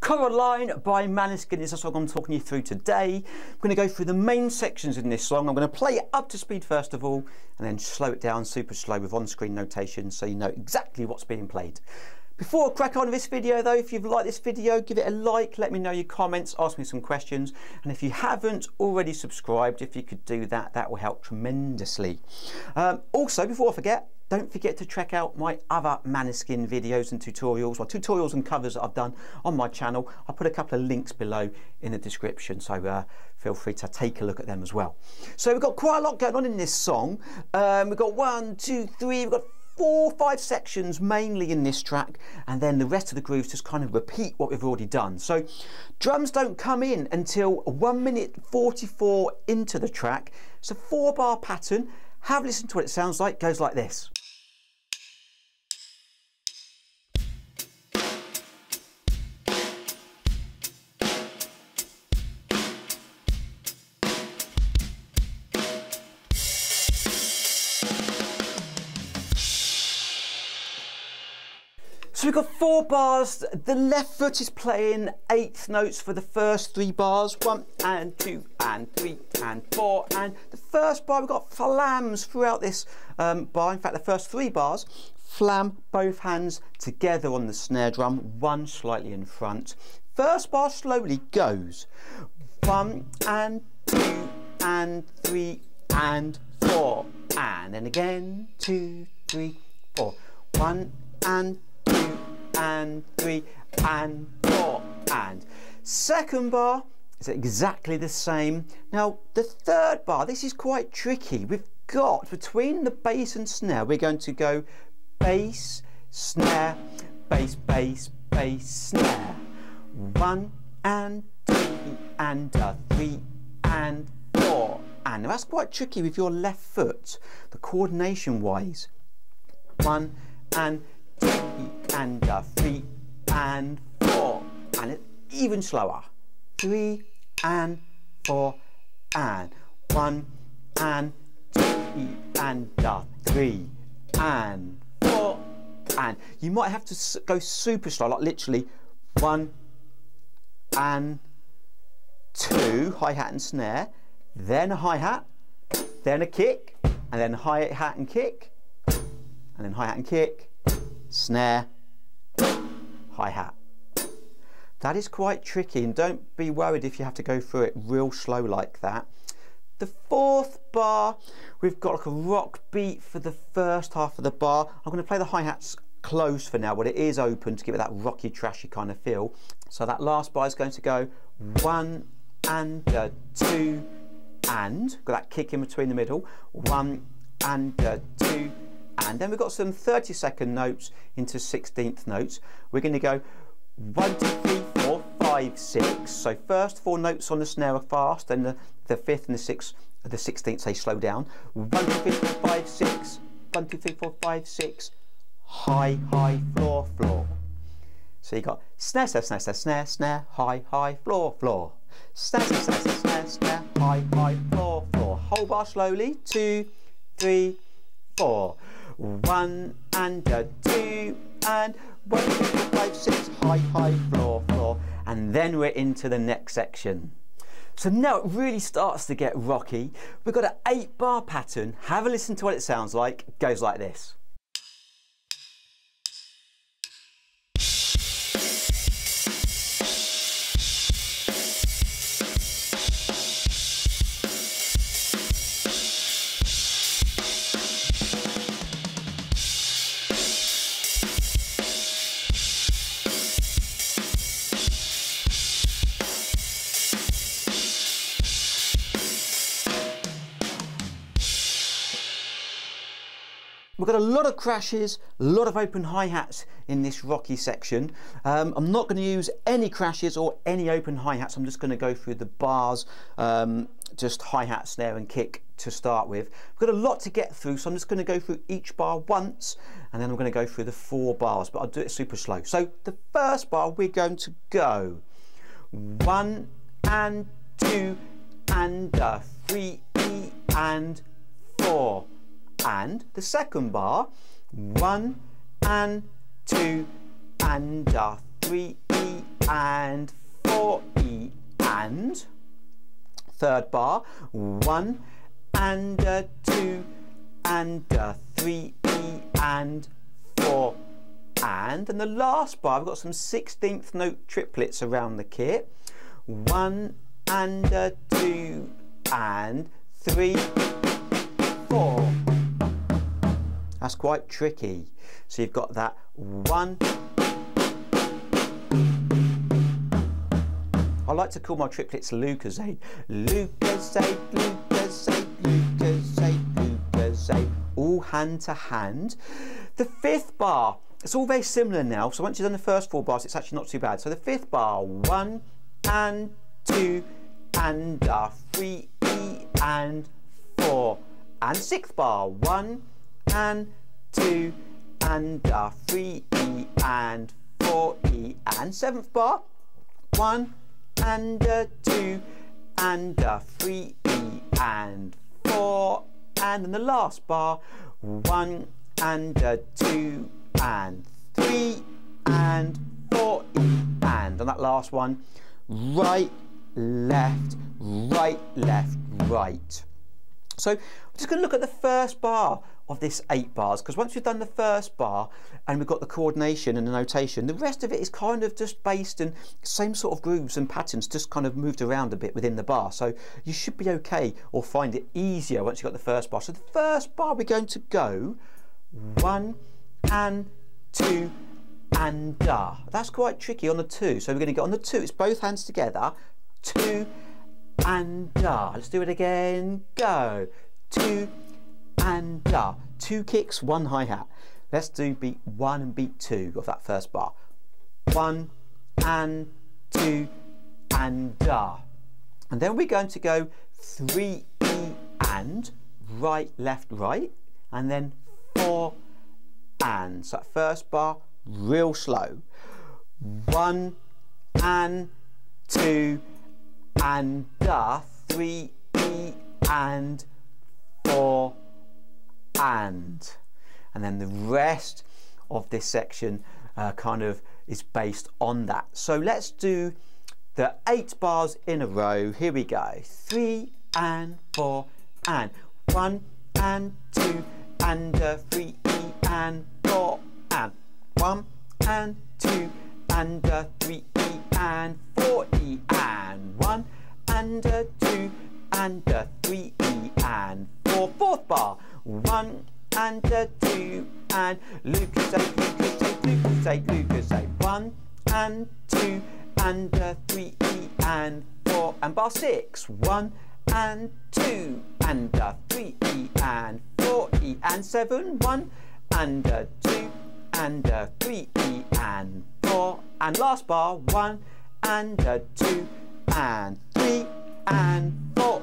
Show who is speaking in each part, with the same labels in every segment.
Speaker 1: Coraline by Maneskin is the song I'm talking you through today. I'm going to go through the main sections in this song. I'm going to play it up to speed first of all, and then slow it down super slow with on-screen notation so you know exactly what's being played. Before I crack on with this video though, if you've liked this video, give it a like, let me know your comments, ask me some questions, and if you haven't already subscribed, if you could do that, that will help tremendously. Also, before I forget, don't forget to check out my other Maneskin videos and tutorials, or tutorials and covers that I've done on my channel. I'll put a couple of links below in the description, so feel free to take a look at them as well. So we've got quite a lot going on in this song. We've got 1, 2, 3, we've got 4, 5 sections mainly in this track, and then the rest of the grooves just kind of repeat what we've already done. So drums don't come in until 1 minute 44 into the track. It's a 4-bar pattern. Have a listen to what it sounds like. It goes like this. So we've got 4 bars. The left foot is playing 8th notes for the first 3 bars. 1 and 2 and 3 and 4. And the first bar we've got flams throughout this bar. In fact, the first 3 bars, flam both hands together on the snare drum, one slightly in front. First bar slowly goes 1 and 2 and 3 and 4. And then again 2, 3, 4. 1 and 2 and 3 and 4. And second bar is exactly the same. Now the third bar, this is quite tricky. We've got between the bass and snare, we're going to go bass, snare, bass, bass, bass, snare. 1 and 2 and 3 and 4. And now that's quite tricky with your left foot, the coordination wise. 1 and 2 and 3 and 4, and it's even slower. 3 and 4 and 1 and 2 and 3 and 4, and you might have to go super slow, like literally 1 and 2, hi-hat and snare, then a hi-hat, then a kick, and then hi-hat and kick, and then hi-hat and kick, snare, hi-hat. That is quite tricky, and don't be worried if you have to go through it real slow like that. The fourth bar, we've got like a rock beat for the first half of the bar. I'm going to play the hi-hats closed for now, but it is open to give it that rocky, trashy kind of feel. So that last bar is going to go 1 and 2 and, got that kick in between the middle, 1 and 2, and then we've got some 30-second notes into 16th notes. We're going to go 1, 2, 3, 4, 5, 6. So first 4 notes on the snare are fast, then the 5th and the 16th they slow down. 1, 2, 3, 4, 5, 6. 1, 2, 3, 4, 5, 6. High, high, floor, floor. So you got snare, snare, snare, snare, snare, snare, high, high, floor, floor. Snare, snare, snare, snare, snare, snare, high, high, floor, floor. Whole bar slowly. 2, 3, 4. 1 and 2 and 1, 2, 3, 4, 5, 6, high, high, floor, floor, and then we're into the next section. So now it really starts to get rocky. We've got an 8-bar pattern. Have a listen to what it sounds like. It goes like this. We've got a lot of crashes, a lot of open hi-hats in this rocky section. I'm not going to use any crashes or any open hi-hats. I'm just going to go through the bars, just hi-hat, snare and kick to start with. We've got a lot to get through, so I'm just going to go through each bar once, and then I'm going to go through the 4 bars, but I'll do it super slow. So the first bar, we're going to go 1 and 2 and 3 and 4. And the second bar, 1 and 2 and 3 and 4 E and. Third bar, 1 and 2 and 3 E and 4 and the last bar, I've got some 16th note triplets around the kit. 1 and 2 and 3, 4. That's quite tricky. So you've got that 1. I like to call my triplets Lucozade. Lucozade, Lucozade, Lucozade, Lucozade. All hand to hand. The fifth bar, it's all very similar now. So once you've done the first 4 bars, it's actually not too bad. So the fifth bar, 1 and 2 and 3 E and 4. And sixth bar, 1 and 2 and 3 E and 4 E. And seventh bar, 1 and 2 and 3 E and 4. And then the last bar, 1 and 2 and 3 and 4 E. And on that last one, right, left, right, left, right. So we're just going to look at the first bar of this 8 bars, because once we've done the first bar and we've got the coordination and the notation, the rest of it is kind of just based in same sort of grooves and patterns, just kind of moved around a bit within the bar. So you should be okay or find it easier once you've got the first bar. So the first bar, we're going to go 1 and 2 and that's quite tricky on the 2. So we're going to go on the 2, it's both hands together, 2 and let's do it again, go, 2 and 2 kicks, 1 hi-hat. Let's do beat 1 and beat 2 of that first bar. 1 and 2 and then we're going to go 3 E and, right, left, right, and then 4 and. So that first bar, real slow. 1 and 2 and 3 E and 4 and then the rest of this section kind of is based on that. So let's do the 8 bars in a row. Here we go. 3 and 4 and 1 and 2 and 3 E and 4 and 1 and 2 and 3 E and 4 E and 1 and 2 and 3 E and 4. Fourth bar, 1 and 2 and Lucozade, Lucozade, Lucozade, Lucozade. 1 and 2 and 3 E and 4 and bar 6. 1 and 2 and 3 E and 4 E and 7. 1 and 2 and 3 E and 4 and last bar, 1 and 2 and 3 and 4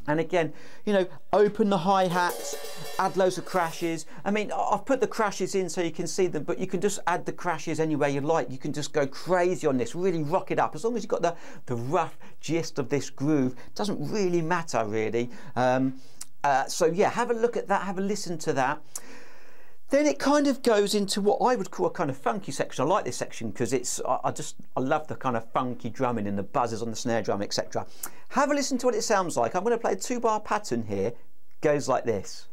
Speaker 1: and again, you know, open the hi-hats, add loads of crashes. I mean, I've put the crashes in so you can see them, but you can just add the crashes anywhere you like. You can just go crazy on this, really rock it up. As long as you've got the rough gist of this groove, it doesn't really matter really. So yeah, have a look at that, have a listen to that. Then it kind of goes into what I would call a kind of funky section. I like this section because it's, I love the kind of funky drumming and the buzzes on the snare drum, etc. Have a listen to what it sounds like. I'm going to play a 2-bar pattern here. Goes like this.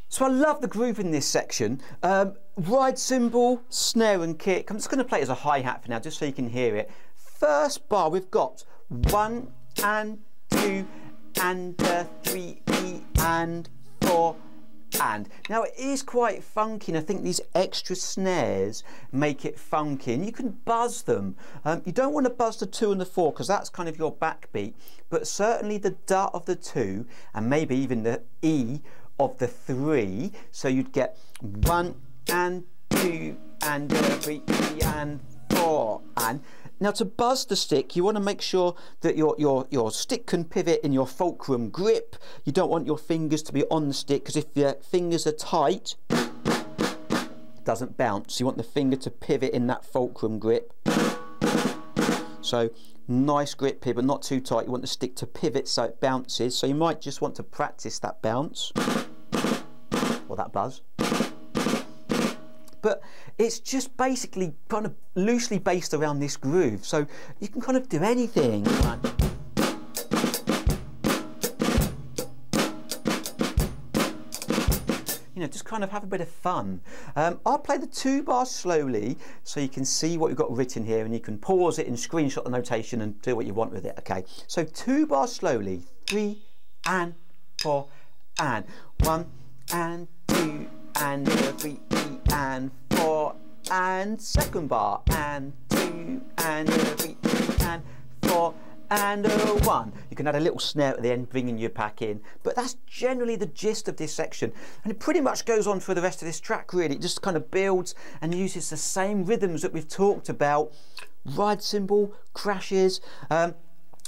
Speaker 1: So I love the groove in this section. Ride cymbal, snare and kick. I'm just going to play it as a hi-hat for now, just so you can hear it. First bar, we've got 1 and 2 and 3 E and 4 and. Now it is quite funky, and I think these extra snares make it funky, and you can buzz them. You don't want to buzz the 2 and the 4 because that's kind of your backbeat, but certainly the da of the 2 and maybe even the E of the 3, so you'd get 1 and 2 and 3 and 4 and. Now to buzz the stick, you want to make sure that your stick can pivot in your fulcrum grip. You don't want your fingers to be on the stick, because if your fingers are tight, it doesn't bounce. You want the finger to pivot in that fulcrum grip. So nice grip here, but not too tight. You want the stick to pivot so it bounces. So you might just want to practice that bounce or that buzz. But it's just basically kind of loosely based around this groove, so you can kind of do anything. You know, just kind of have a bit of fun. I'll play the 2 bars slowly so you can see what you've got written here, and you can pause it and screenshot the notation and do what you want with it. Okay, so 2 bars slowly, 3 and 4 and 1 and 2 and 3 and 4 and second bar and 2 and 3 and 4 and 1. You can add a little snare at the end, bringing your pack in, but that's generally the gist of this section, and it pretty much goes on for the rest of this track. Really, it just kind of builds and uses the same rhythms that we've talked about: ride cymbal, crashes.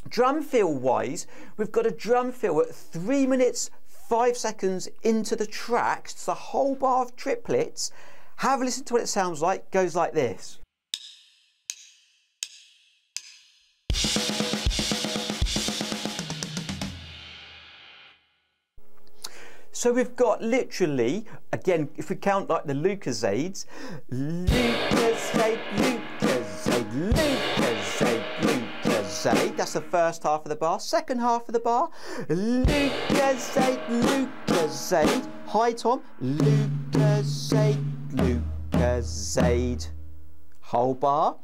Speaker 1: Drum fill wise, we've got a drum fill at 3 minutes 5 seconds into the track. It's the whole bar of triplets. Have a listen to what it sounds like. It goes like this. So we've got literally, again, if we count like the Lucasades, Lucasade, Lucasade, Lucasade, Lucasade. That's the first half of the bar. Second half of the bar, Lucasade, Lucasade. High tom, Lucasade, Lucasade. Whole bar,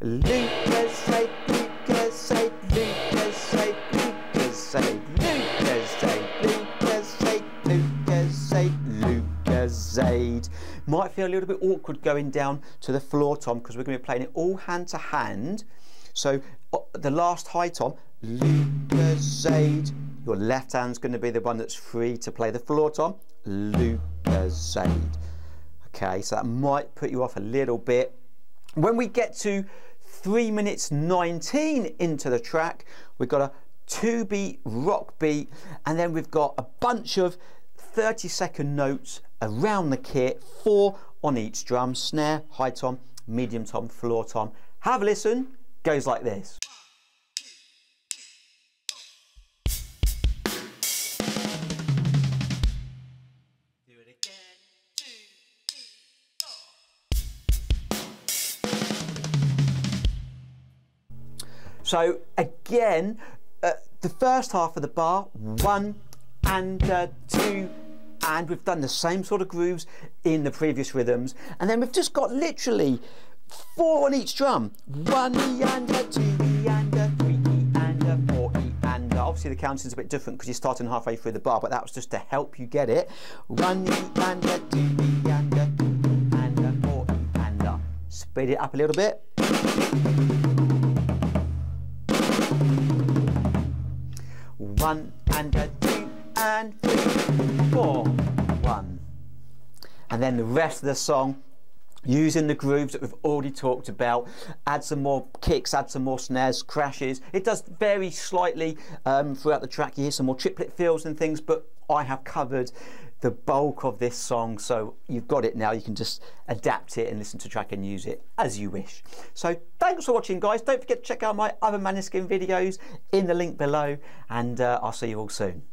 Speaker 1: Lucasade, Lucasade, Lucasade, Lucasade, Lucasade, Lucasade, Lucasade, Lucasade. Might feel a little bit awkward going down to the floor tom, because we're going to be playing it all hand to hand. So the last high tom, Lucasade. Your left hand's going to be the one that's free to play the floor tom, Lucasade. Okay, so that might put you off a little bit. When we get to 3 minutes 19 into the track, we've got a 2-beat rock beat, and then we've got a bunch of 30-second notes around the kit, 4 on each drum: snare, high tom, medium tom, floor tom. Have a listen. Goes like this. Do it again. 2, 3, 4. So again, the first half of the bar, 1 and 2, and we've done the same sort of grooves in the previous rhythms, and then we've just got literally 4 on each drum: 1 E and a 2 E and a 3 E and a 4 E and a. Obviously the counting's a bit different because you're starting halfway through the bar, but that was just to help you get it. 1 E and a 2 E and a 2 E and a 4 E and a. Speed it up a little bit. 1 and a 2 and 3, 4, 1. And then the rest of the song, using the grooves that we've already talked about. Add some more kicks, add some more snares, crashes. It does vary slightly throughout the track. You hear some more triplet fills and things, but I have covered the bulk of this song, so you've got it now. You can just adapt it and listen to the track and use it as you wish. So thanks for watching, guys. Don't forget to check out my other Maneskin videos in the link below, and I'll see you all soon.